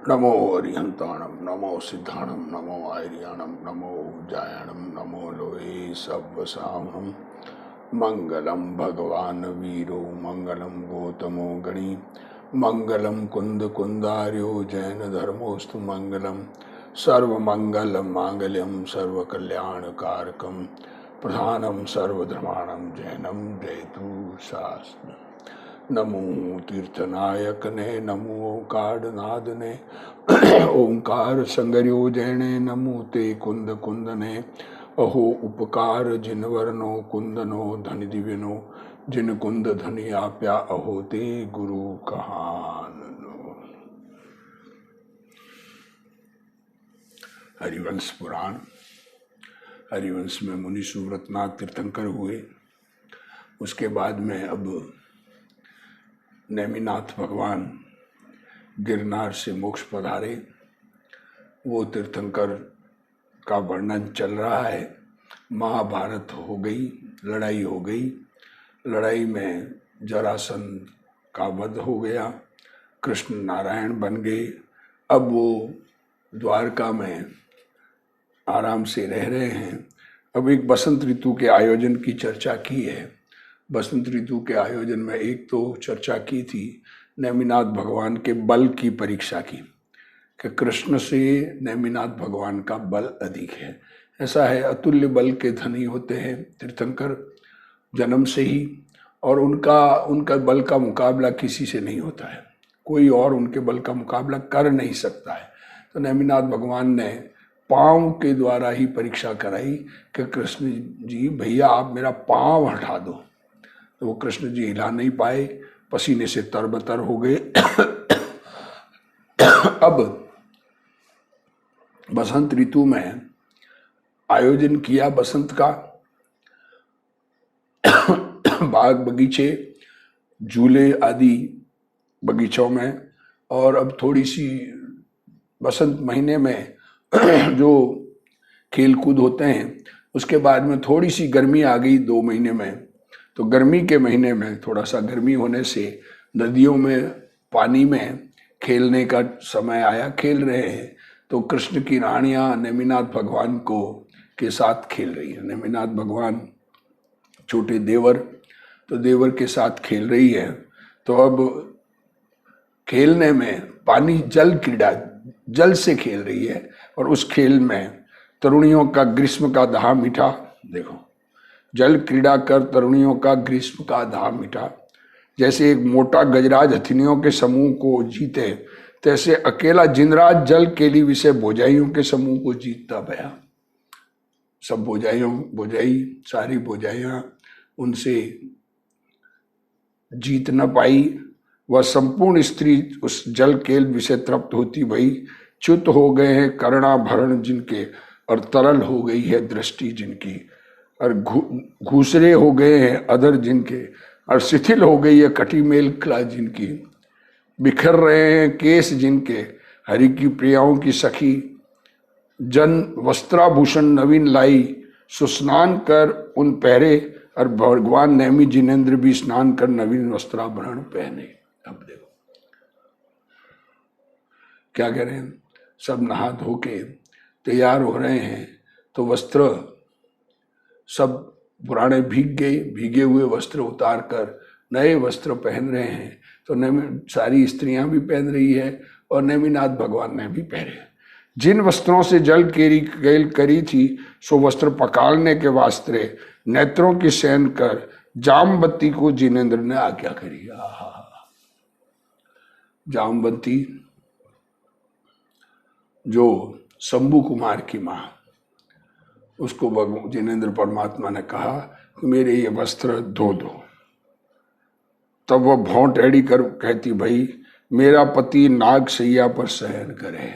नमो अरिहंताणम नमो सिद्धाणम नमो आर्याणम नमो जायाणम नमो लोये सव्वसाहम मंगलम भगवान वीरो मंगलम गौतमो गणी मंगलम कुंद कुंदार्यो जैन धर्मोस्तु मंगलम सर्वमंगल मांगल्यम सर्वकल्याणकारकम प्रधानम सर्वधर्माणम जैनम जयतु शास्त्र। नमो तीर्थनायक ने नमो ओंकारनाद ने ओंकार संगर्यो जैने नमो ते कुंद कुंद ने अहो उपकार जिन वर्णो कुंदनो धन दिव्यनो जिन कुंद धनि आप्या अहो ते गुरु कहान। हरिवंश पुराण। हरिवंश में मुनि सुव्रतनाथ तीर्थंकर हुए। उसके बाद में अब नेमिनाथ भगवान गिरनार से मोक्ष पधारे। वो तीर्थंकर का वर्णन चल रहा है। महाभारत हो गई, लड़ाई हो गई। लड़ाई में जरासंध का वध हो गया, कृष्ण नारायण बन गए। अब वो द्वारका में आराम से रह रहे हैं। अब एक बसंत ऋतु के आयोजन की चर्चा की है। बसंत ऋतु के आयोजन में एक तो चर्चा की थी नेमिनाथ भगवान के बल की परीक्षा की कि कृष्ण से नेमिनाथ भगवान का बल अधिक है। ऐसा है, अतुल्य बल के धनी होते हैं तीर्थंकर जन्म से ही, और उनका बल का मुकाबला किसी से नहीं होता है। कोई और उनके बल का मुकाबला कर नहीं सकता है। तो नेमिनाथ भगवान ने पाँव के द्वारा ही परीक्षा कराई कि कृष्ण जी भैया आप मेरा पाँव हटा दो। तो वो कृष्ण जी हिला नहीं पाए, पसीने से तरबतर हो गए। अब बसंत ऋतु में आयोजन किया बसंत का, बाग बगीचे झूले आदि बगीचों में। और अब थोड़ी सी बसंत महीने में जो खेल कूद होते हैं, उसके बाद में थोड़ी सी गर्मी आ गई 2 महीने में। तो गर्मी के महीने में थोड़ा सा गर्मी होने से नदियों में पानी में खेलने का समय आया। खेल रहे हैं तो कृष्ण की रानियां नेमिनाथ भगवान को के साथ खेल रही है। नेमिनाथ भगवान छोटे देवर, तो देवर के साथ खेल रही है। तो अब खेलने में पानी जल क्रीड़ा, जल से खेल रही है। और उस खेल में तरुणियों का ग्रीष्म का दाह मिटा। देखो, जल क्रीड़ा कर तरुणियों का ग्रीष्म का दाह मिटा। जैसे एक मोटा गजराज हथिनियों के समूह को जीते, तैसे अकेला जिनराज जल केली विषय बोजाइयों के समूह को जीतता भया। सब बोजाई सारी बोजाइयां उनसे जीत न पाई। वह संपूर्ण स्त्री उस जल केल विषय तृप्त होती भई। च्युत हो गए हैं कर्णाभरण जिनके, और तरल हो गई है दृष्टि जिनकी, और घूसरे हो गए हैं अधर जिनके, और शिथिल हो गई है कटी मेल कला जिनकी। बिखर रहे हैं केस जिनके, हरि की प्रियाओं की सखी। जन वस्त्राभूषण नवीन लाई, सुस्नान कर उन पहरे। और भगवान नेमि जिनेन्द्र भी स्नान कर नवीन वस्त्राभरण पहने। अब देखो क्या कह रहे हैं, सब नहा धो के तैयार हो रहे हैं। तो वस्त्र सब पुराने भीग गए, भीगे हुए वस्त्र उतार कर नए वस्त्र पहन रहे हैं। तो सारी स्त्रियां भी पहन रही है और नेमिनाथ भगवान ने भी पहने। जिन वस्त्रों से जल केरी गेल करी थी, सो वस्त्र पकालने के वास्ते नेत्रों की शयन कर जामवती को जिनेन्द्र ने आज्ञा करी। जामवती जो शंभु कुमार की मां, उसको जिनेन्द्र परमात्मा ने कहा कि मेरे ये वस्त्र धो दो। तब वह भौं टेढ़ी कर कहती भाई मेरा पति नाग सैया पर शयन करे।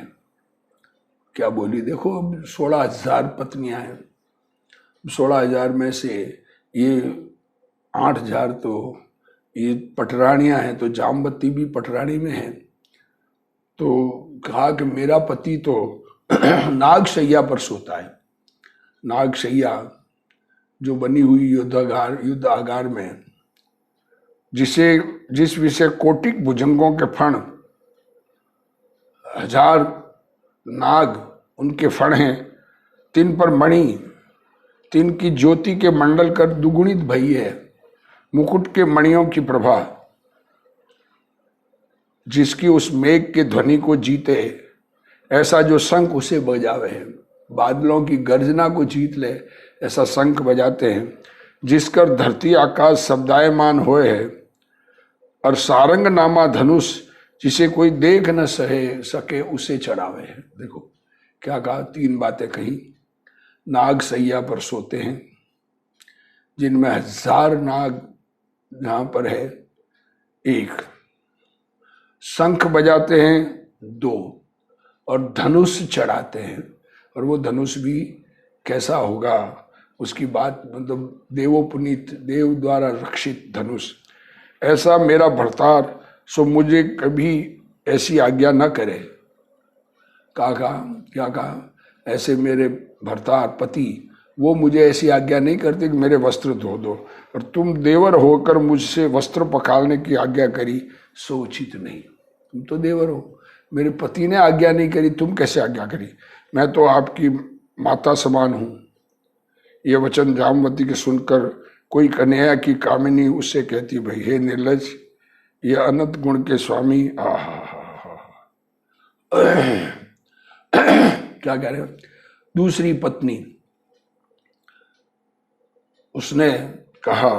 क्या बोली देखो, अब 16,000 पत्नियां हैं। 16,000 में से ये 8,000 तो ये पटरानियां हैं, तो जामवती भी पटरानी में है। तो कहा कि मेरा पति तो नाग सैया पर सोता है। नाग सैया जो बनी हुई युद्ध आगार में, जिस विषय कोटिक भुजंगों के फण 1000 नाग उनके फण हैं, तिन पर मणि, तिन की ज्योति के मंडल कर दुगुणित भई है, मुकुट के मणियों की प्रभा, जिसकी उस मेघ के ध्वनि को जीते, ऐसा जो शंख उसे बजावे है। बादलों की गर्जना को जीत ले ऐसा शंख बजाते हैं, जिसकर धरती आकाश शब्दायमान होए है, और सारंग नामा धनुष जिसे कोई देख न सके उसे चढ़ावे है। देखो क्या कहा, 3 बातें कही। नाग सैया पर सोते हैं, जिनमें 1000 नाग जहां पर है 1, शंख बजाते हैं 2, और धनुष चढ़ाते हैं। और वो धनुष भी कैसा होगा उसकी बात, मतलब देवोपुनीत, देव द्वारा रक्षित धनुष। ऐसा मेरा भरतार सो मुझे कभी ऐसी आज्ञा न करे। कहा क्या कहा, ऐसे मेरे भरतार पति वो मुझे ऐसी आज्ञा नहीं करते कि मेरे वस्त्र धो दो, और तुम देवर होकर मुझसे वस्त्र पखालने की आज्ञा करी, सो उचित नहीं। तुम तो देवर हो, मेरे पति ने आज्ञा नहीं करी, तुम कैसे आज्ञा करी? मैं तो आपकी माता समान हूं। ये वचन जामवती के सुनकर कोई कन्हैया की कामिनी उससे कहती, भाई हे निर्लज, ये अनंत गुण के स्वामी, क्या कह रहे हो? दूसरी पत्नी उसने कहा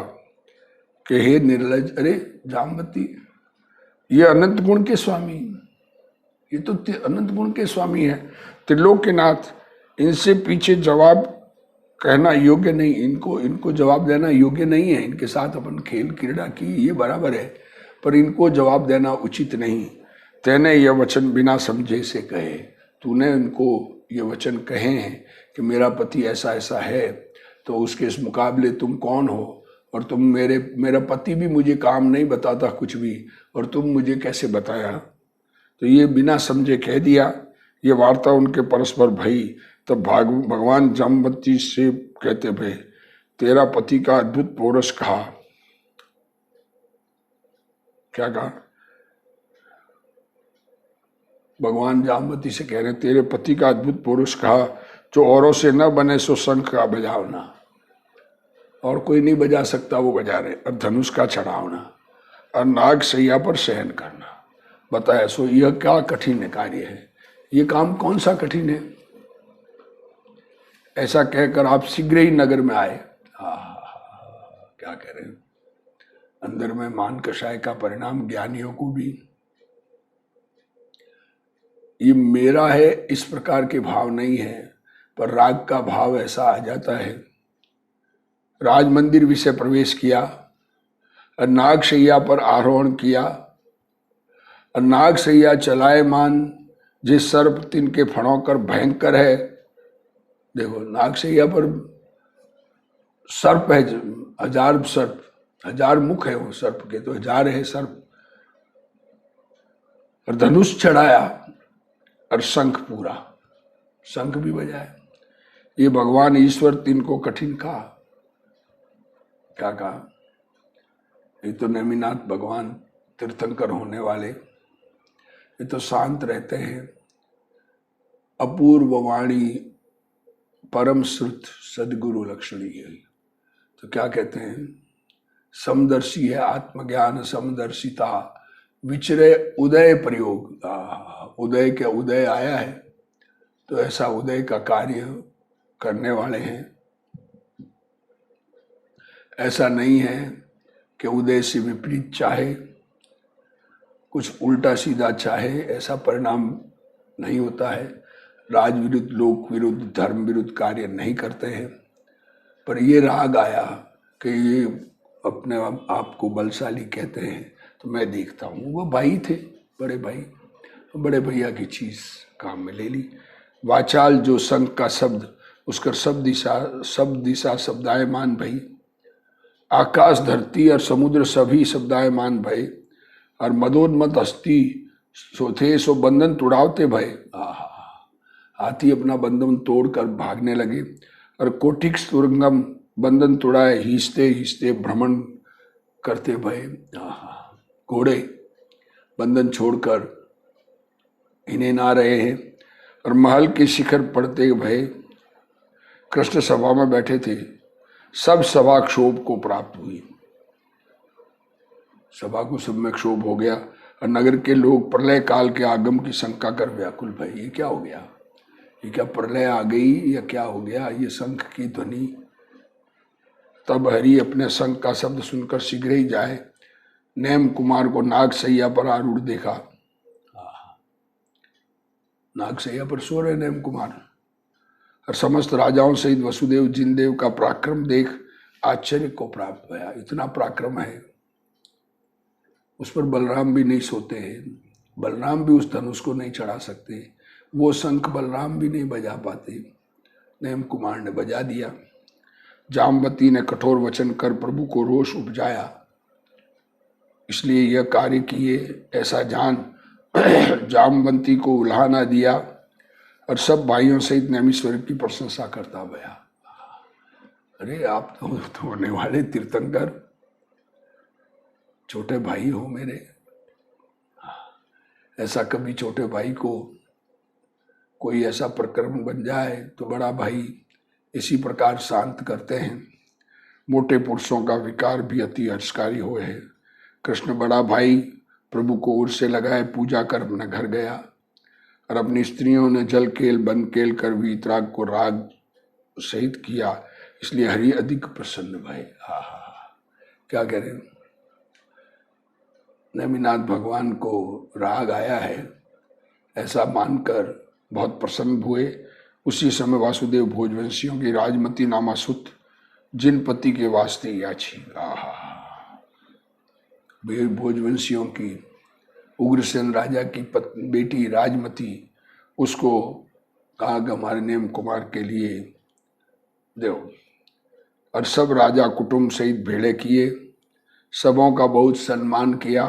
कि हे निर्लज, अरे जामवती, ये अनंत गुण के स्वामी, ये तो अनंत गुण के स्वामी है, त्रिलोक के नाथ, इनसे पीछे जवाब कहना योग्य नहीं, इनको जवाब देना योग्य नहीं है। इनके साथ अपन खेल क्रीड़ा की ये बराबर है, पर इनको जवाब देना उचित नहीं। तेने ये वचन बिना समझे से कहे, तूने इनको ये वचन कहे हैं कि मेरा पति ऐसा ऐसा है, तो उसके इस मुकाबले तुम कौन हो? और तुम मेरा पति भी मुझे काम नहीं बताता कुछ भी, और तुम मुझे कैसे बताया? तो ये बिना समझे कह दिया। ये वार्ता उनके परस्पर भई। तब भगवान जामवती से कहते, भाई तेरा पति का अद्भुत पौरुष कहा। क्या कहा? भगवान जामवती से कह रहे, तेरे पति का अद्भुत पौरुष कहा, जो औरों से न बने सो शंख का बजावना, और कोई नहीं बजा सकता वो बजा रहे, और धनुष का चढ़ावना, और नाग सैया पर शयन करना। बताया, सो यह क्या कठिन कार्य है? ये काम कौन सा कठिन है? ऐसा कहकर आप शीघ्र ही नगर में आए। क्या कह रहे हैं? अंदर में मान कषाय का परिणाम ज्ञानियों को भी ये मेरा है इस प्रकार के भाव नहीं है, पर राग का भाव ऐसा आ जाता है। राज मंदिर विषय प्रवेश किया, और नागशैया पर आरोहण किया, और नागशैया चलायमान, जिस सर्प तिनके फणों कर भयंकर है। देखो नागशैया पर सर्प है, 1000 सर्प, 1000 मुख है वो सर्प के, तो 1000 है सर्प। और धनुष चढ़ाया, और शंख पूरा, शंख भी बजाया। ये भगवान ईश्वर तिनको कठिन कहा। क्या कहा? ये तो नेमिनाथ भगवान तीर्थंकर होने वाले, ये तो शांत रहते हैं। अपूर्व वाणी परम श्रुत सदगुरु लक्षणी है। तो क्या कहते हैं? समदर्शी है, आत्मज्ञान समदर्शिता, विचरे उदय प्रयोग। उदय के उदय आया है, तो ऐसा उदय का कार्य करने वाले हैं। ऐसा नहीं है कि उदय से विपरीत चाहे, कुछ उल्टा सीधा चाहे, ऐसा परिणाम नहीं होता है। राज विरुद्ध, लोक विरुद्ध, धर्म विरुद्ध कार्य नहीं करते हैं। पर ये राग आया कि ये अपने आप को बलशाली कहते हैं, तो मैं देखता हूँ वो भाई थे, बड़े भाई, बड़े भैया की चीज काम में ले ली। वाचाल जो शंख का शब्द, उसका सब दिशा शब्दायमान भई, आकाश धरती और समुद्र सभी शब्दायमान भय, और मदोन्मत हस्ती सोथे सो बंधन तुड़ावते भय। हाथी अपना बंधन तोड़कर भागने लगे, और कोटिक सुरंगम बंधन तुड़ाए, हिसते हिसते भ्रमण करते भय। घोड़े बंधन छोड़कर इन्हें ना रहे हैं। और महल के शिखर पड़ते भय कृष्ण सभा में बैठे थे, सब सभा क्षोभ को प्राप्त हुई। सभा को सब में क्षोभ हो गया और नगर के लोग प्रलय काल के आगम की शंका कर व्याकुल भय। ये क्या हो गया? ये क्या प्रलय आ गई या क्या हो गया? ये शंख की ध्वनि। तब हरि अपने शंख का शब्द सुनकर शीघ्र ही जाए नेम कुमार को नागसैया पर आरूढ़ देखा। नागसैया पर सो रहे नेम कुमार और समस्त राजाओं सहित वसुदेव जिनदेव का पराक्रम देख आश्चर्य को प्राप्त हुआ। इतना पराक्रम है, उस पर बलराम भी नहीं सोते हैं, बलराम भी उस धनुष को नहीं चढ़ा सकते, वो शंख बलराम भी नहीं बजा पाते, नेम कुमार ने बजा दिया। जामवती ने कठोर वचन कर प्रभु को रोष उपजाया, इसलिए यह कार्य किए ऐसा जान जामवंती को उल्हाना दिया और सब भाइयों सहित नैमिश्वर की प्रशंसा करता गया। अरे आप तो होने वाले तीर्थंकर, छोटे भाई हो मेरे। ऐसा कभी छोटे भाई को कोई ऐसा प्रकरण बन जाए तो बड़ा भाई इसी प्रकार शांत करते हैं। मोटे पुरुषों का विकार भी अति हर्षकारी हो है। कृष्ण बड़ा भाई प्रभु को ओर से लगाए पूजा कर अपने घर गया और अपनी स्त्रियों ने जल केल बन केल कर वीतराग को राग सहित किया, इसलिए हरि अधिक प्रसन्न भय। क्या कह रहे हैं? नेमिनाथ भगवान को राग आया है ऐसा मानकर बहुत प्रसन्न हुए। उसी समय वासुदेव भोजवंशियों की राजमती नामा सुत जिन पति के वास्ते याची। भोजवंशियों की उग्रसेन राजा की बेटी राजमती, उसको कहा कि हमारे नेम कुमार के लिए दो। और सब राजा कुटुंब सहित भेड़े किए, सबों का बहुत सम्मान किया।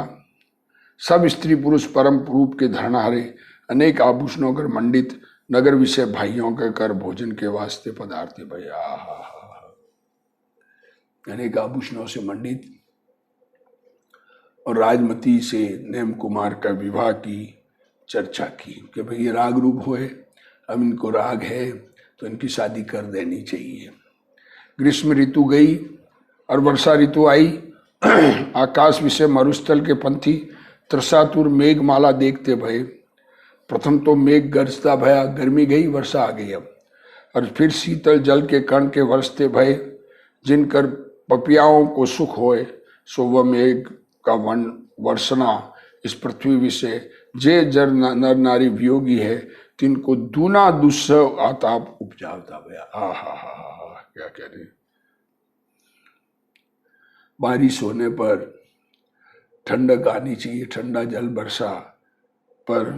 सब स्त्री पुरुष परम रूप के धरणारे अनेक आभूषणों कर मंडित नगर विषय भाइयों के कर भोजन के वास्ते पदार्थ भैया। अनेक आभूषणों से मंडित और राजमती से नेम कुमार का विवाह की चर्चा की कि भाई ये राग रूप हुए, अब इनको राग है तो इनकी शादी कर देनी चाहिए। ग्रीष्म ऋतु गई और वर्षा ऋतु आई। आकाश विषय मरुस्थल के पंथी त्रसातुर मेघ माला देखते भये। प्रथम तो मेघ गरजता भया, गर्मी गई वर्षा आ गई अब। और फिर शीतल जल के कण के वर्षते भय, जिनकर पपियाओं को सुख होए, सो वह मेघ का वर्षना इस पृथ्वी विषय जे जर नर नारी वियोगी है, तिनको दूना दुस्सह आताप उपजावता भया। क्या कह रहे? बारिश होने पर ठंडक आनी चाहिए, ठंडा जल बरसा, पर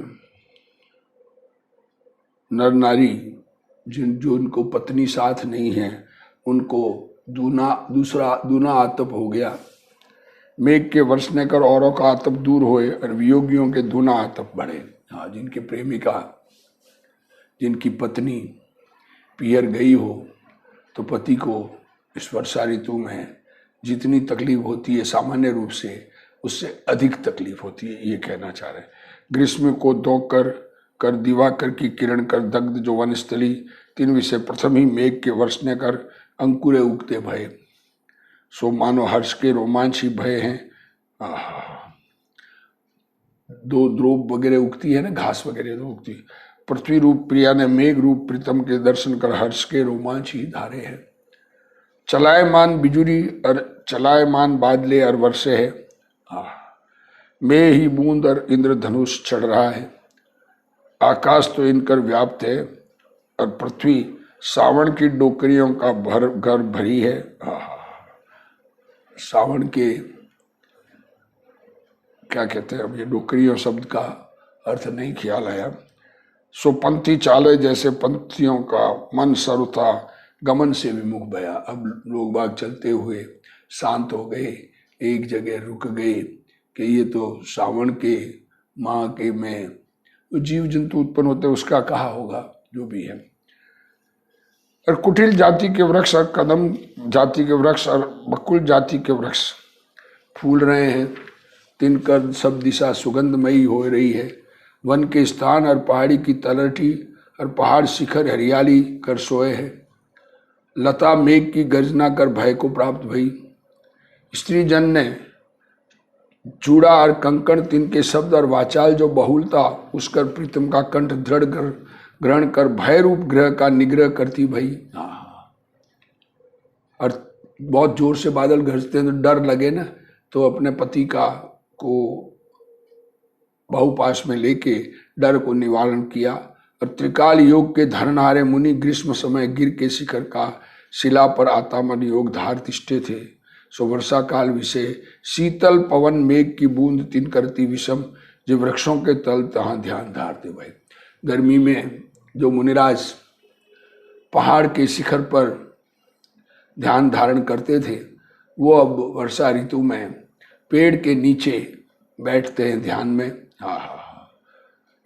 नर नारी जो उनको पत्नी साथ नहीं है उनको दूना आतप हो गया। मेघ के वर्षने कर औरों का आतप दूर होए और वियोगियों के दूना आतप बढ़े। जिनके प्रेमिका, जिनकी पत्नी पियर गई हो तो पति को इस वर्षा ऋतु में जितनी तकलीफ होती है सामान्य रूप से उससे अधिक तकलीफ होती है, ये कहना चाह रहे हैं। ग्रीष्म को दो कर दिवाकर की किरण कर दग्ध जो वनस्थली, तीन विषय प्रथम ही मेघ के वर्षने कर अंकुरे उगते भय, सो मानो हर्ष के रोमांच ही भय हैं। दो द्रोप वगैरह उगती है ना, घास वगैरह तो उगती। पृथ्वी रूप प्रिया ने मेघ रूप प्रीतम के दर्शन कर हर्ष के रोमांच ही धारे हैं। चलायमान बिजुरी और चलायमान बादले और वर्षे है। मैं ही बूंद और इंद्रधनुष चढ़ रहा है। आकाश तो इनकर व्याप्त है और पृथ्वी सावन की डोकरियों का घर भरी है। सावन के क्या कहते हैं, अब ये डोकरियों शब्द का अर्थ नहीं ख्याल आया। सो पंथी चाले जैसे पंथियों का मन सरुथा गमन से विमुख भया। अब लोग बाग चलते हुए शांत हो गए, एक जगह रुक गए कि ये तो सावन के माह के में जीव जंतु उत्पन्न होते उसका कहा होगा, जो भी है। और कुटिल जाति के वृक्ष और कदम जाति के वृक्ष और बकुल जाति के वृक्ष फूल रहे हैं, तिनकर सब दिशा सुगंधमयी हो रही है। वन के स्थान और पहाड़ी की तलहटी और पहाड़ शिखर हरियाली कर सोए है। लता मेघ की गर्जना कर भय को प्राप्त भई। स्त्री जन ने चूड़ा और कंकण तिनके शब्द और वाचाल जो बहुलता उसकर प्रीतम का कंठ दृढ़ कर ग्रहण कर भय रूप ग्रह का निग्रह करती भई। और बहुत जोर से बादल गरजते हैं तो डर लगे ना, तो अपने पति का को बहुपाश में लेके डर को निवारण किया। और त्रिकाल योग के धरनहारे मुनि ग्रीष्म समय गिर के शिखर का शिला पर आतामन योग धार तिष्ठे थे। सो वर्षा काल विषय शीतल पवन मेघ की बूंद तिन करती विषम जो वृक्षों के तल तहाँ ध्यान धारते भाई। गर्मी में जो मुनिराज पहाड़ के शिखर पर ध्यान धारण करते थे, वो अब वर्षा ऋतु में पेड़ के नीचे बैठते हैं ध्यान में।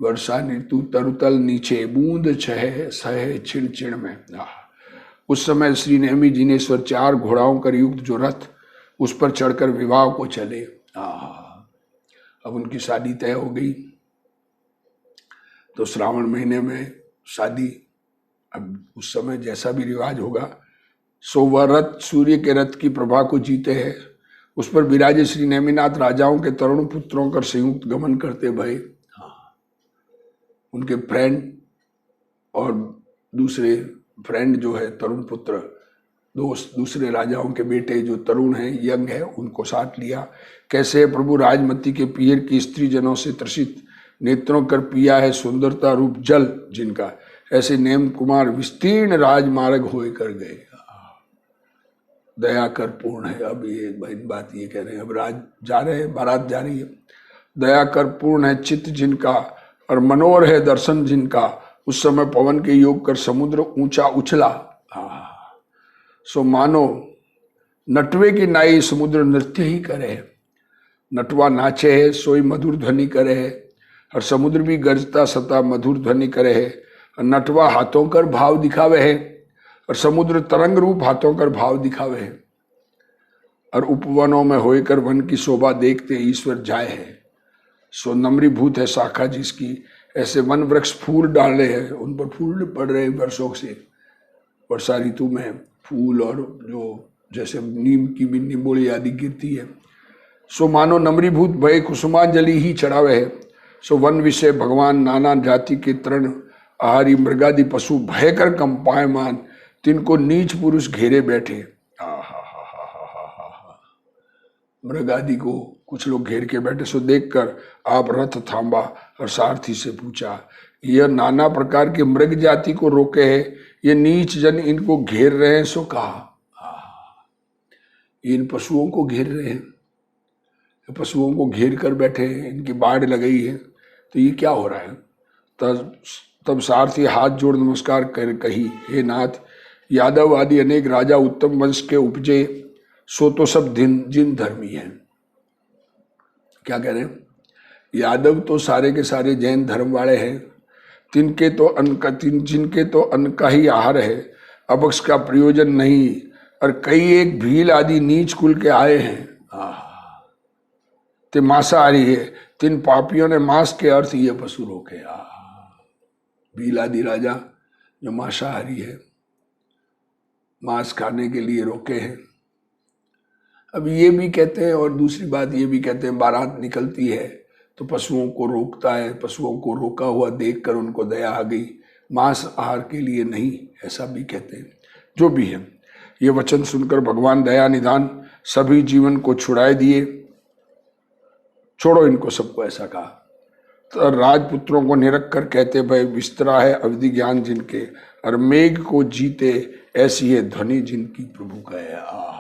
वर्षा ऋतु तरुतल नीचे बूंद छह सहे छिण छिण में। उस समय श्री नेमी जिनेश्वर 4 घोड़ाओं कर युक्त जो रथ उस पर चढ़कर विवाह को चले। अब उनकी शादी तय हो गई, तो श्रावण महीने में शादी। अब उस समय जैसा भी रिवाज होगा, सो वह रथ सूर्य के रथ की प्रभा को जीते हैं। उस पर विराजे श्री नेमिनाथ राजाओं के तरुण पुत्रों कर संयुक्त गमन करते भय। उनके फ्रेंड और दूसरे फ्रेंड जो है तरुण पुत्र, दोस्त दूसरे राजाओं के बेटे जो तरुण हैं, यंग है, उनको साथ लिया। कैसे प्रभु राजमती के पीर की स्त्री जनों से त्रसित नेत्रों कर पिया है सुंदरता रूप जल जिनका, ऐसे नेम कुमार विस्तीर्ण राजमार्ग होए कर गए। दया कर पूर्ण है। अब ये बात ये कह रहे हैं, अब राज जा रहे हैं, बारात जा रही है। दया कर पूर्ण है चित्त जिनका और मनोहर है दर्शन जिनका, उस समय पवन के योग कर समुद्र ऊंचा उछला। सो मानो नटवे की नाई समुद्र नृत्य ही करे। नटवा नाचे है सोई मधुर ध्वनि करे है, और समुद्र भी गरजता सता मधुर ध्वनि करे है। और नटवा हाथों कर भाव दिखावे है, और समुद्र तरंग रूप हाथों कर भाव दिखावे है। और उपवनों में होकर वन की शोभा देखते ईश्वर जाए है। सो नम्रीभूत है शाखा जिसकी, ऐसे वन वृक्ष फूल डाले हैं, उन पर फूल पड़ रहे वर्षों से। वर्षा ऋतु में फूल और जो जैसे नीम की भी निम्बोली आदि गिरती है। सो मानो नम्रीभूत भय कुसुमांजलि ही चढ़ावे है। सो वन विषय भगवान नाना जाति के तृण आहारी मृगादि पशु भयकर कंपायमान तिनको नीच पुरुष घेरे बैठे। मृगादि को कुछ लोग घेर के बैठे। सो देखकर आप रथ थांबा और सारथी से पूछा, यह नाना प्रकार के मृग जाति को रोके है, ये नीच जन इनको घेर रहे हैं। सो कहा, इन पशुओं को घेर रहे हैं, पशुओं को घेर कर बैठे हैं, इनकी बाढ़ लगाई है, तो ये क्या हो रहा है। तब सारथी हाथ जोड़ नमस्कार कर कही, हे नाथ, यादव आदि अनेक राजा उत्तम वंश के उपजे, सो तो सब जिन धर्मी हैं। क्या कह रहे हैं, यादव तो सारे के सारे जैन धर्म वाले हैं, जिनके तो अन्न का ही आहार है, अबक्ष का प्रयोजन नहीं, और कई एक भील आदि नीच कुल के आए हैं। ते मांसाहारी है, तिन पापियों ने मांस के अर्थ ये पशु रोके। भील आदि राजा जो मांसाहारी है, मांस खाने के लिए रोके हैं। अब ये भी कहते हैं, और दूसरी बात ये भी कहते हैं, बारात निकलती है तो पशुओं को रोकता है, पशुओं को रोका हुआ देखकर उनको दया आ गई, मांस आहार के लिए नहीं, ऐसा भी कहते हैं। जो भी है, ये वचन सुनकर भगवान दया निधान सभी जीवन को छुड़ाए दिए, छोड़ो इनको सबको, ऐसा कहा। तो राजपुत्रों को निरख कर कहते, भाई विस्तरा है अवधि ज्ञान जिनके, और मेघ को जीते ऐसी है ध्वनि जिनकी प्रभु का है।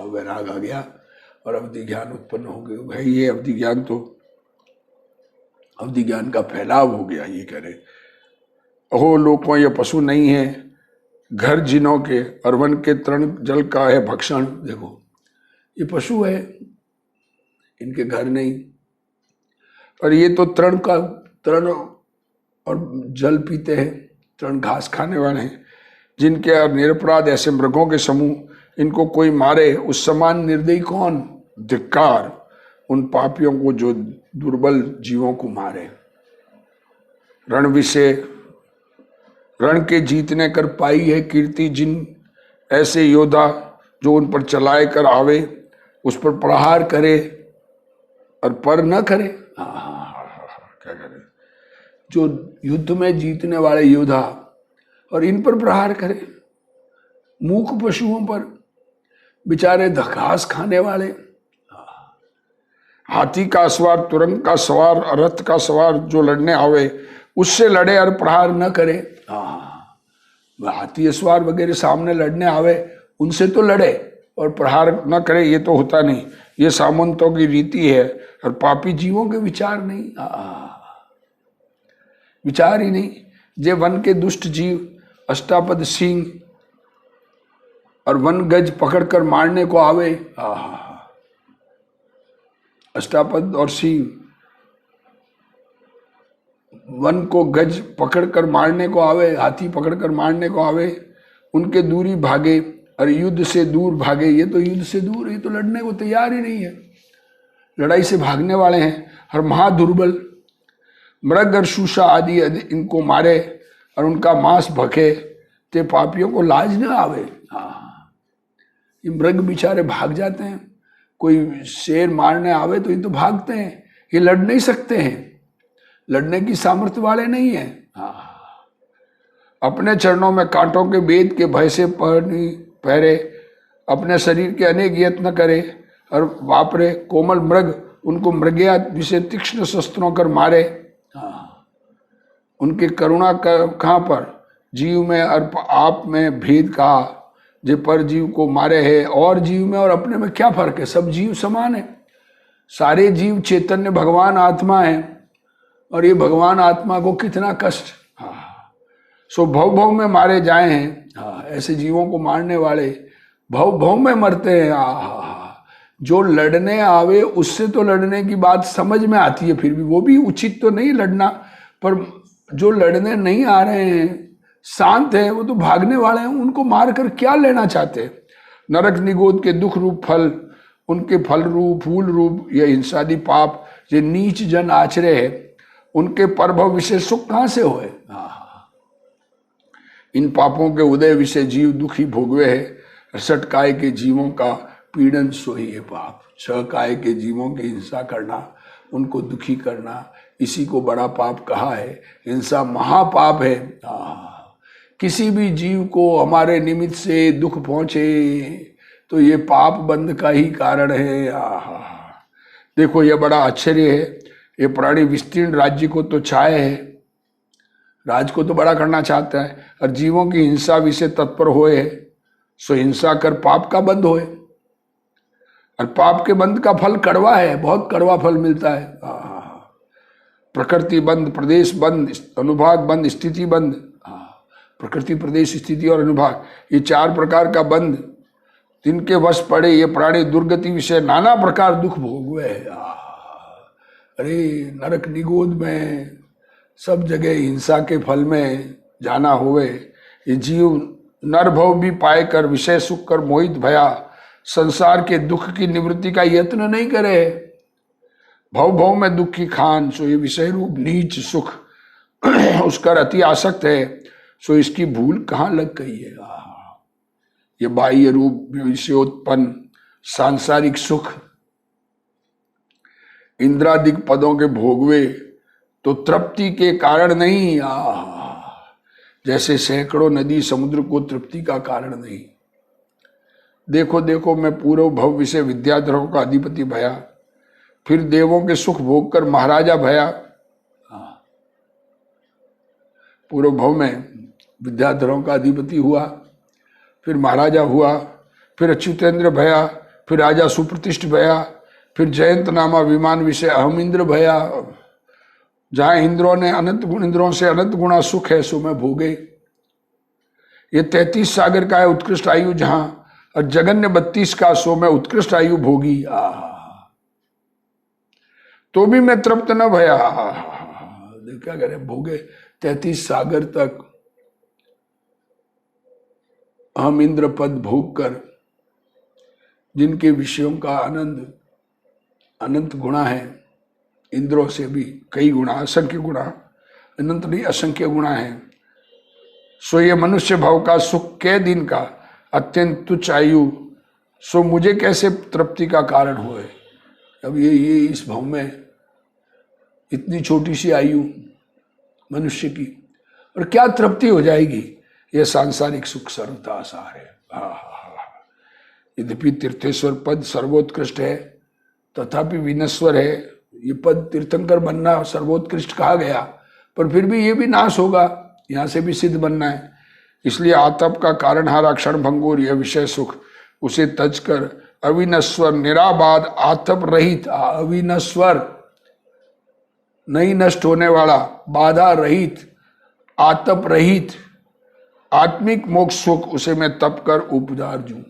वैराग आ गया और अवधि ज्ञान उत्पन्न हो गया। भाई ये अवधि ज्ञान तो अवधि ज्ञान का फैलाव हो गया। ये कह रहे, अहो लोगों, ये पशु नहीं है, घर जिनों के, और वन के तृण जल का है भक्षण। देखो ये पशु है, इनके घर नहीं, और ये तो तृण और जल पीते हैं, तृण घास खाने वाले हैं, जिनके निरपराध ऐसे मृगों के समूह, इनको कोई मारे उस समान निर्दयी कौन। धिक्कार उन पापियों को जो दुर्बल जीवों को मारे। रण विषय रण के जीतने कर पाई है कीर्ति जिन ऐसे योद्धा जो उन पर चलाए कर आवे, उस पर प्रहार करे और पर न करे। क्या करे? जो युद्ध में जीतने वाले योद्धा और इन पर प्रहार करे, मूक पशुओं पर, बेचारे घास खाने वाले, हाथी का सवार, तुरंग का सवार, रथ का सवार जो लड़ने आवे उससे लड़े और प्रहार न करे। हाथी सवार वगैरह सामने लड़ने आवे उनसे तो लड़े और प्रहार न करे, ये तो होता नहीं। ये सामंतों की रीति है और पापी जीवों के विचार नहीं, विचार ही नहीं। जे वन के दुष्ट जीव अष्टापद सिंह और वन गज पकड़कर मारने को आवे। अष्टापद और सिंह वन को गज पकड़कर मारने को आवे, हाथी पकड़कर मारने को आवे, उनके दूरी भागे और युद्ध से दूर भागे। ये तो युद्ध से दूर, ये तो लड़ने को तैयार ही नहीं है, लड़ाई से भागने वाले हैं। और महादुर्बल मृग और शूषा आदि इनको मारे और उनका मांस भखे, ते पापियों को लाज न आवे। ये मृग बेचारे भाग जाते हैं, कोई शेर मारने आवे तो ये तो भागते हैं, ये लड़ नहीं सकते हैं, लड़ने की सामर्थ्य वाले नहीं है। अपने चरणों में कांटों के बेद के भय से पहरे, अपने शरीर के अनेक यत्न करे और वापरे कोमल मृग उनको मृगया विषय तीक्ष्ण शस्त्रों कर मारे। उनकी करुणा कहाँ पर? जीव में और आप में भेद कहा, जे पर जीव को मारे है। और जीव में और अपने में क्या फर्क है? सब जीव समान है, सारे जीव चैतन्य भगवान आत्मा है। और ये भगवान आत्मा को कितना कष्ट, सो भव भव में मारे जाए हैं। ऐसे जीवों को मारने वाले भव भव में मरते हैं। जो लड़ने आवे उससे तो लड़ने की बात समझ में आती है, फिर भी वो भी उचित तो नहीं लड़ना, पर जो लड़ने नहीं आ रहे हैं, शांत है, वो तो भागने वाले हैं, उनको मारकर क्या लेना चाहते? नरक निगोद के दुख रूप फल, उनके फल रूप फूल रूप यह हिंसादि पाप ये नीच जन आचरे है, उनके परभव विषय सुख कहां से होए? इन पापों के उदय विषय जीव दुखी भोगवे है। सठ काय के जीवों का पीड़न सोई है पाप। छह काय के जीवों की हिंसा करना, उनको दुखी करना, इसी को बड़ा पाप कहा है। हिंसा महापाप है। किसी भी जीव को हमारे निमित्त से दुख पहुंचे तो ये पाप बंध का ही कारण है। देखो ये बड़ा आश्चर्य है, ये प्राणी विस्तीर्ण राज्य को तो चाहे है, राज को तो बड़ा करना चाहता है, और जीवों की हिंसा विषय तत्पर होए है। सो हिंसा कर पाप का बंध होए, और पाप के बंध का फल कड़वा है, बहुत कड़वा फल मिलता है। प्रकृति बंध, प्रदेश बंध, अनुभाग बंध, स्थिति बंध। प्रकृति, प्रदेश, स्थिति और अनुभाग, ये चार प्रकार का बंध जिनके वश पड़े ये प्राणी दुर्गति विषय नाना प्रकार दुख भोगवे। अरे नरक निगोद में सब जगह हिंसा के फल में जाना होवे। ये जीव नरभव भी पाए कर विषय सुख कर मोहित भया, संसार के दुख की निवृत्ति का यत्न नहीं करे। भव भव में दुख की खान, सो ये विषय रूप नीच सुख उसका अति आसक्त है। सो इसकी भूल कहाँ लग गई है? ये बाह्य रूप विषयोत्पन्न सांसारिक सुख इंद्रादिक पदों के भोगवे तो तृप्ति के कारण नहीं, जैसे सैकड़ों नदी समुद्र को तृप्ति का कारण नहीं। देखो देखो मैं पूर्व भव विषय विद्याधरों का अधिपति भया, फिर देवों के सुख भोग कर महाराजा भया। पूर्व भव में विद्याधरों का अधिपति हुआ, फिर महाराजा हुआ, फिर अच्युतेंद्र भया, फिर राजा सुप्रतिष्ठ भया, फिर जयंत नामा विमान विषय अहम इंद्र भया। जहां इंद्रों ने अनंत गुण, इंद्रों से अनंत गुणा सुख है सो मैं भोगे। ये 33 सागर का है उत्कृष्ट आयु जहां, और जगन्य 32 का सो मैं उत्कृष्ट आयु भोगी। तो भी मैं तृप्त न भया। क्या करे, भोगे 33 सागर तक हम इंद्र पद भोग कर, जिनके विषयों का आनंद अनंत गुणा है, इंद्रों से भी कई गुणा, असंख्य गुणा, अनंत नहीं, असंख्य गुणा है। सो ये मनुष्य भाव का सुख कै दिन का, अत्यंत तुच्छ आयु, सो मुझे कैसे तृप्ति का कारण हुए। अब ये इस भाव में इतनी छोटी सी आयु मनुष्य की, और क्या तृप्ति हो जाएगी। यह सांसारिक सुख सर्वथा आसार है। यद्यपि तीर्थेश्वर पद सर्वोत्कृष्ट है, तथापि विनश्वर है। ये पद तीर्थंकर बनना सर्वोत्कृष्ट कहा गया, पर फिर भी ये भी नाश होगा, यहाँ से भी सिद्ध बनना है। इसलिए आतप का कारण हारा क्षण भंगुर यह विषय सुख, उसे तज कर अविनश्वर निराबाद आतप रहित, अविनश्वर नहीं नष्ट होने वाला, बाधा रहित, आतप रहित आत्मिक मोक्ष सुख, उसे मैं तप कर उपजार जूं।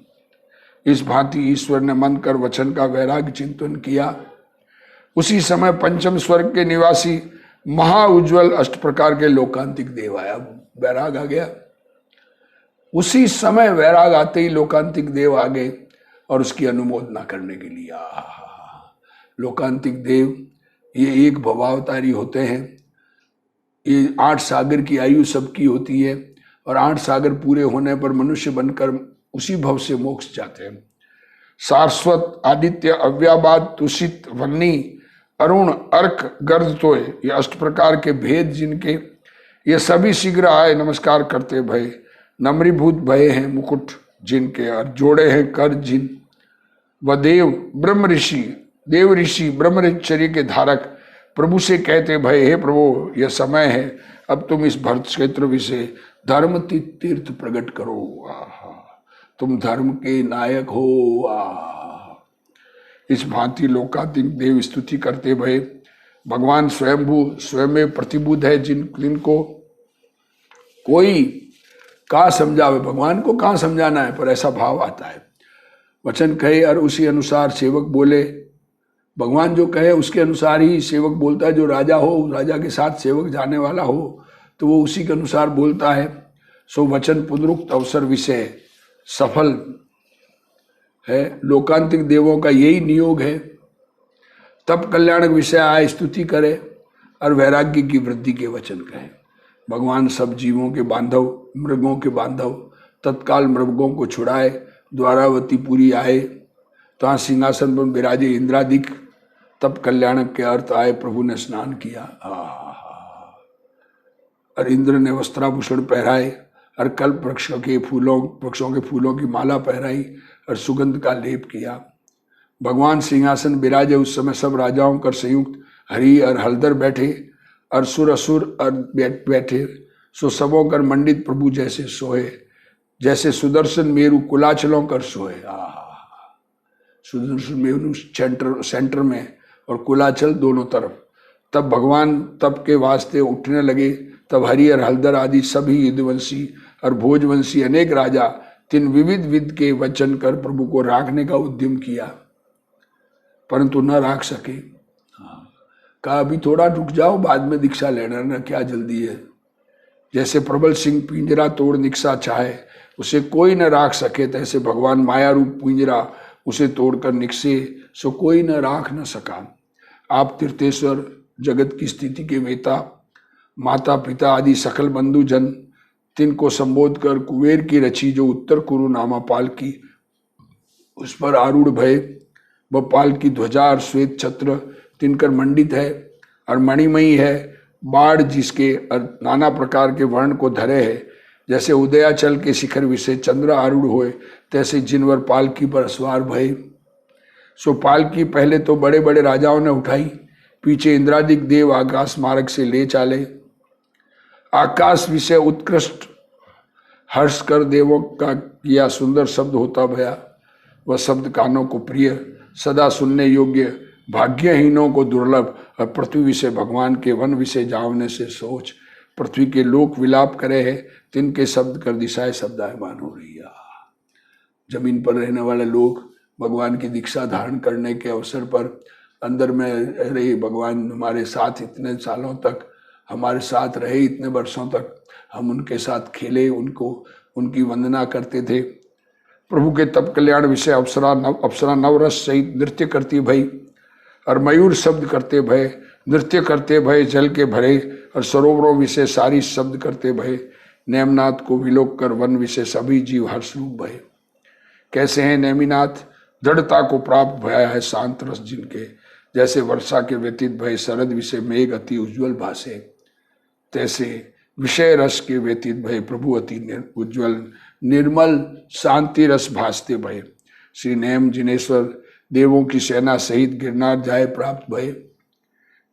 इस भांति ईश्वर ने मन कर वचन का वैराग्य चिंतन किया। उसी समय पंचम स्वर्ग के निवासी महा उज्ज्वल अष्ट प्रकार के लोकांतिक देव आया। वैराग आ गया, उसी समय वैराग आते ही लोकांतिक देव आ गए और उसकी अनुमोदना करने के लिए। लोकांतिक देव ये एक भवावतारी होते हैं। ये 8 सागर की आयु सबकी होती है, और 8 सागर पूरे होने पर मनुष्य बनकर उसी भव से मोक्ष जाते हैं। सारस्वत, आदित्य, अव्याबाद, तुषित, वन्नी, अरुण, अर्क, गर्द तोय, ये 8 प्रकार के भेद जिनके, ये सभी शीघ्र आए नमस्कार करते भय। नम्रीभूत भय हैं मुकुट जिनके, और जोड़े हैं कर जिन। व देव ब्रह्म ऋषि, देव ऋषि ब्रह्मचर्य के धारक प्रभु से कहते भय, हे प्रभु यह समय है, अब तुम इस भरत क्षेत्र विषय धर्म तीर्थ प्रकट करो। तुम धर्म के नायक हो। इस भांति लोकाधिक देव स्तुति करते भय। भगवान स्वयंभू स्वयं प्रतिबुद्ध है, जिनको कोई कहाँ समझावे, भगवान को कहाँ समझाना है, पर ऐसा भाव आता है। वचन कहे और उसी अनुसार सेवक बोले। भगवान जो कहे उसके अनुसार ही सेवक बोलता है। जो राजा हो, राजा के साथ सेवक जाने वाला हो, तो वो उसी के अनुसार बोलता है। सो वचन पुनरुक्त अवसर विषय सफल है। लोकांतिक देवों का यही नियोग है। तब कल्याणक विषय आए, स्तुति करे और वैराग्य की वृद्धि के वचन कहे। भगवान सब जीवों के बांधव, मृगों के बांधव, तत्काल मृगों को छुड़ाए, द्वारावती पुरी आए, तहाँ सिंहासन पर विराजे इंद्रादिक। तब कल्याणक के अर्थ आए, प्रभु ने स्नान किया और इंद्र ने वस्त्राभूषण पहराए, और कल्प वृक्षों के फूलों की माला पहराई और सुगंध का लेप किया। भगवान सिंहासन विराजे, उस समय सब राजाओं कर संयुक्त हरि और हलदर बैठे, और सुर असुर और बैठे। सो सबों कर मंडित प्रभु जैसे सोए, जैसे सुदर्शन मेरु कुलाचलों कर सोए। सुदर्शन मेरु सेंटर में और कुलाचल दोनों तरफ। तब भगवान तप के वास्ते उठने लगे। तब हरि और हलदर आदि सभी यदुवंशी और भोजवंशी अनेक राजा तीन विविध विध के वचन कर प्रभु को राखने का उद्यम किया, परंतु न राख सके। कहा अभी थोड़ा रुक जाओ, बाद में दीक्षा लेना, ना क्या जल्दी है। जैसे प्रबल सिंह पिंजरा तोड़ निक्सा चाहे, उसे कोई न राख सके, तैसे भगवान माया रूप पिंजरा उसे तोड़कर निकसे, सो कोई न राख न सका। आप तीर्थेश्वर जगत की स्थिति के वेता, माता पिता आदि सकल बंधु जन, तिनको संबोध कर कुबेर की रची जो उत्तर कुरु नामा पाल की, उस पर आरूढ़ भय। वह पाल की ध्वजा और श्वेत छत्र तिनकर मंडित है और मणिमयी है। बाढ़ जिसके नाना प्रकार के वर्ण को धरे है। जैसे उदयाचल के शिखर विषय चंद्र आरूढ़ होए, तैसे जिनवर पालकी पर सवार भय। सो पालकी पहले तो बड़े बड़े राजाओं ने उठाई, पीछे इंद्रादिक देव आकाश मार्ग से ले चाले। आकाश विषय उत्कृष्ट हर्ष कर देवों का किया सुंदर शब्द होता भया। वह शब्द कानों को प्रिय, सदा सुनने योग्य, भाग्यहीनों को दुर्लभ। और पृथ्वी विषय भगवान के वन विषय जावने से सोच। पृथ्वी के लोक विलाप करे है, तिनके शब्द कर दिशाएं शब्दायमान हो रही है। जमीन पर रहने वाले लोग भगवान की दीक्षा धारण करने के अवसर पर अंदर में रहे, भगवान हमारे साथ इतने सालों तक हमारे साथ रहे, इतने वर्षों तक हम उनके साथ खेले, उनकी वंदना करते थे। प्रभु के तप कल्याण विषय अप्सरा नवरस सहित नृत्य करती भई और मयूर शब्द करते भय। नृत्य करते भय जल के भरे, और सरोवरों विषय सारी शब्द करते भय। नेमनाथ को विलोक कर वन विषय सभी जीव हर्ष रूप भय। कैसे हैं नेमिनाथ, दृढ़ता को प्राप्त भया है शांत रस जिनके। जैसे वर्षा के व्यतीत भय शरद विषय मेघ अति उज्ज्वल भासे, तैसे विषय रस के व्यतीत भय प्रभु अति उज्ज्वल निर्मल शांति रस भासते भय। श्री नेम जिनेश्वर देवों की सेना सहित गिरनार जाए प्राप्त भय।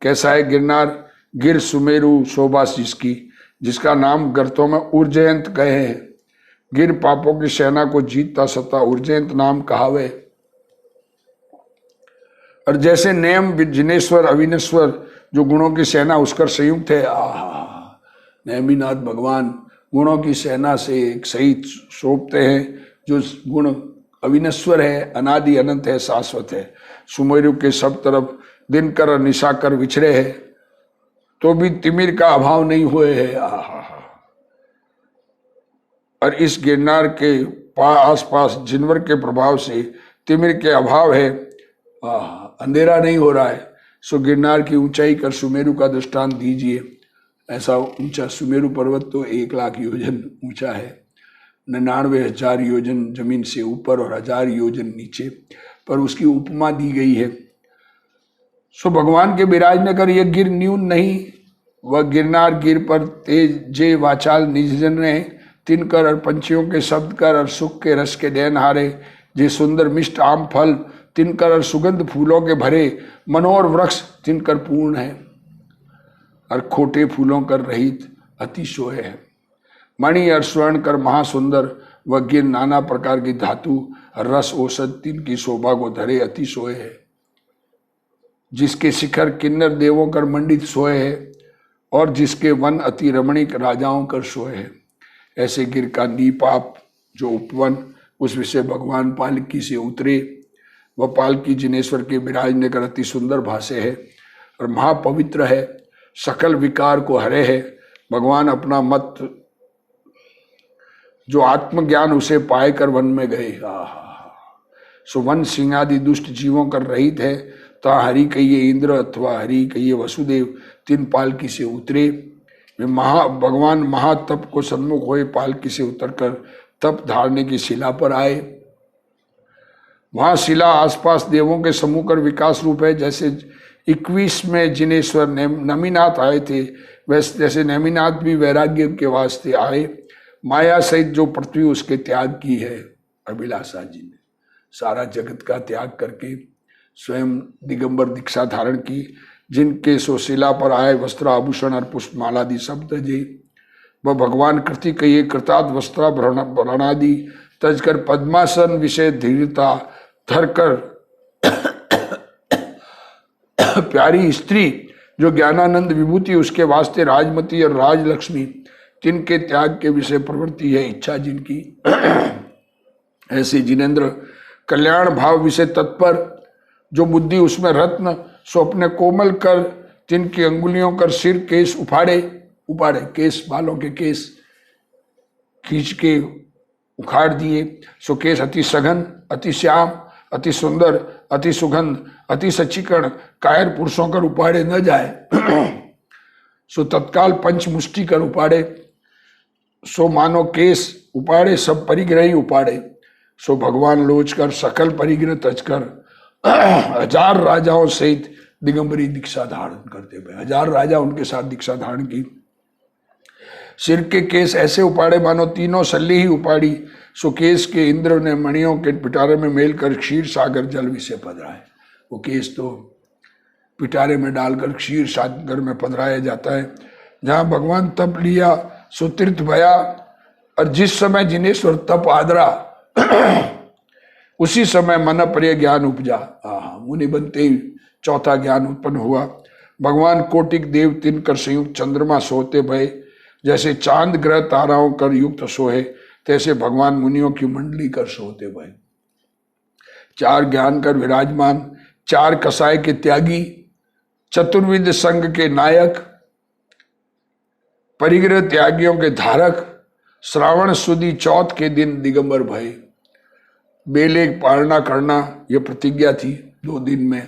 कैसा है गिरनार, गिर सुमेरु शोभा जिसकी, जिसका नाम गर्तों में उर्जयंत कहे हैं। गिर पापों की सेना को जीतता सता उर्जयंत नाम कहावे। और जैसे नेम जिनेश्वर अविनेश्वर जो गुणों की सेना उसकर संयुक्त है। नेमिनाथ भगवान गुणों की सेना से एक सहित शोभते हैं, जो गुण अविनश्वर है, अनादि अनंत है, शाश्वत है। सुमेरु के सब तरफ दिनकर और निशाकर विछड़े है, तो भी तिमिर का अभाव नहीं हुए है। और इस गिरनार के आसपास जिनवर के प्रभाव से तिमिर के अभाव है, अंधेरा नहीं हो रहा है। सो गिरनार की ऊंचाई कर सुमेरु का दृष्टांत दीजिए। ऐसा ऊंचा सुमेरु पर्वत तो 1,00,000 योजन ऊंचा है, 99,000 योजन जमीन से ऊपर और 1000 योजन नीचे, पर उसकी उपमा दी गई है। सो भगवान के विराजने कर यह गिर न्यून नहीं, वह गिरनार गिर पर तेज जे वाचाल निजजन ने तिन कर और पंछियों के शब्द कर और सुख के रस के डैन हारे। जे सुंदर मिष्ट आम फल तिनकर और सुगंध फूलों के भरे, मनोहर वृक्ष तिनकर पूर्ण है और खोटे फूलों कर रहित अति सोए है। मणि और स्वर्ण कर महासुंदर व गिर नाना प्रकार की धातु रस औषध तिन की शोभा को धरे अति सोए है। जिसके शिखर किन्नर देवों कर मंडित सोए है और जिसके वन अति रमणीक राजाओं कर सोए है। ऐसे गिर का नीपाप जो उपवन उस विषय भगवान पालकी से उतरे, वह पालकी जिनेश्वर के विराजने कर अति सुंदर भासे है और महापवित्र है, सकल विकार को हरे है। भगवान अपना मत जो आत्मज्ञान उसे पाए कर वन में गए। सो वन सिंह आदि दुष्ट जीवों कर रहित है। ता हरि कहिए इंद्र अथवा हरि कहिए वसुदेव तीन पालकी से उतरे। वे भगवान महातप को सन्मुख हुए, पालकी से उतरकर तप धारने की शिला पर आए। वहां शिला आसपास देवों के समूह कर विकास रूप है। जैसे 21 में जिनेश्वर नेमिनाथ आए थे, वैसे जैसे नेमिनाथ भी वैराग्य के वास्ते आए। माया सहित जो पृथ्वी उसके त्याग की है अभिलाषा जी ने, सारा जगत का त्याग करके स्वयं दिगंबर दीक्षा धारण की। जिनके सोशिला पर आए वस्त्र आभूषण और पुष्पमाला दी शब्द जी, वह भगवान कृति कहिए कृताद वस्त्राभरणादि तजकर पद्मासन विषय धीरता धरकर प्यारी स्त्री जो ज्ञानानंद विभूति उसके वास्ते राजमती और राजलक्ष्मी जिनके त्याग के विषय प्रवृत्ति है इच्छा जिनकी। ऐसे जिनेन्द्र कल्याण भाव विषय तत्पर जो बुद्धि उसमें रत्न सो अपने कोमल कर जिनकी अंगुलियों कर सिर केस उपाड़े केस बालों के केस खींच के उखाड़ दिए। सो केस अति सघन अति श्याम अति सुंदर अति सुगंध अति सचिकण कायर पुरुषों कर उपाड़े न जाए। सो तत्काल पंच मुष्टि कर उपाड़े। सो मानो केस उपाड़े सब परिग्रही उपाड़े। सो भगवान लोच कर सकल परिग्रह तजकर 1000 राजाओं सहित दिगंबरी दीक्षा धारण करते हुए 1000 राजा उनके साथ दीक्षा धारण की। सिर के केस ऐसे उपाड़े मानो तीनों सल्ली ही उपाड़ी। सो केस के इंद्र ने मणियों के पिटारे में मेल कर क्षीर सागर जल विषय पधराए। वो केस तो पिटारे में डालकर क्षीर सागर में पधराया जाता है। जहाँ भगवान तप लिया सो तीर्थ भया। और जिस समय जिनेश्वर तप आदरा उसी समय मन प्रिय ज्ञान उपजा। मुनि बनते ही चौथा ज्ञान उत्पन्न हुआ। भगवान कोटिक देव तिन कर संयुक्त चंद्रमा सोते भय। जैसे चांद ग्रह ताराओं कर युक्त सोहे, तैसे भगवान मुनियों की मंडली कर सोते भय। 4 ज्ञान कर विराजमान, 4 कसाय के त्यागी, चतुर्विध संघ के नायक, परिग्रह त्यागियों के धारक, श्रावण सुदी चौथ के दिन दिगंबर भय। बेले पालना करना यह प्रतिज्ञा थी 2 दिन में,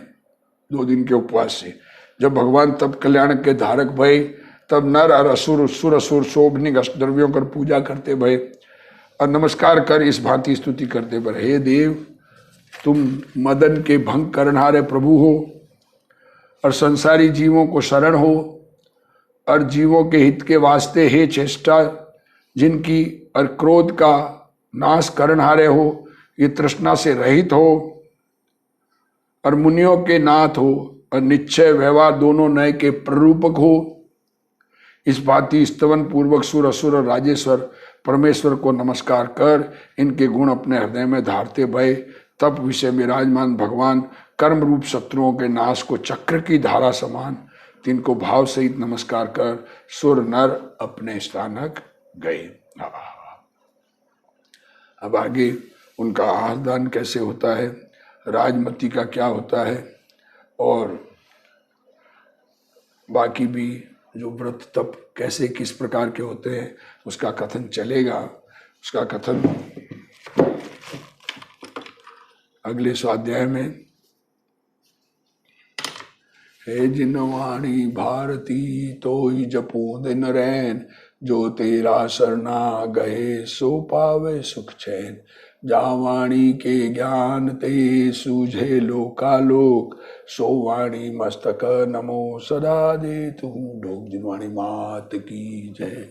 2 दिन के उपवास से। जब भगवान तब कल्याण के धारक भय, तब नर और असुर, सुर असुर शोभनिक अष्टद्रव्यों कर पूजा करते भय और नमस्कार कर इस भांति स्तुति करते भय, हे देव तुम मदन के भंग करनहारे प्रभु हो और संसारी जीवों को शरण हो और जीवों के हित के वास्ते हे चेष्टा जिनकी और क्रोध का नाश करनहारे हो, ये तृष्णा से रहित हो और मुनियों के नाथ हो और निश्चय व्यवहार दोनों नय के प्ररूपक हो। इस भांति स्तवन पूर्वक सुर असुर और राजेश्वर परमेश्वर को नमस्कार कर इनके गुण अपने हृदय में धारते भय, तप विषय विराजमान भगवान कर्म रूप शत्रुओं के नाश को चक्र की धारा समान तिनको भाव सहित नमस्कार कर सुर नर अपने स्थानक गए। अब आगे उनका आहार दान कैसे होता है, राजमती का क्या होता है और बाकी भी जो व्रत तप कैसे किस प्रकार के होते हैं उसका कथन चलेगा। उसका कथन अगले स्वाध्याय में। हे जिनवाणी भारती तो ही जपो दिन रैन, जो तेरा शरणा गए सो पावे सुख चैन। जा वाणी के ज्ञान ते सूझे लोकालोक, सो वाणी मस्तक नमो सदा दे तू ढोक। जिनवाणी मात की जय।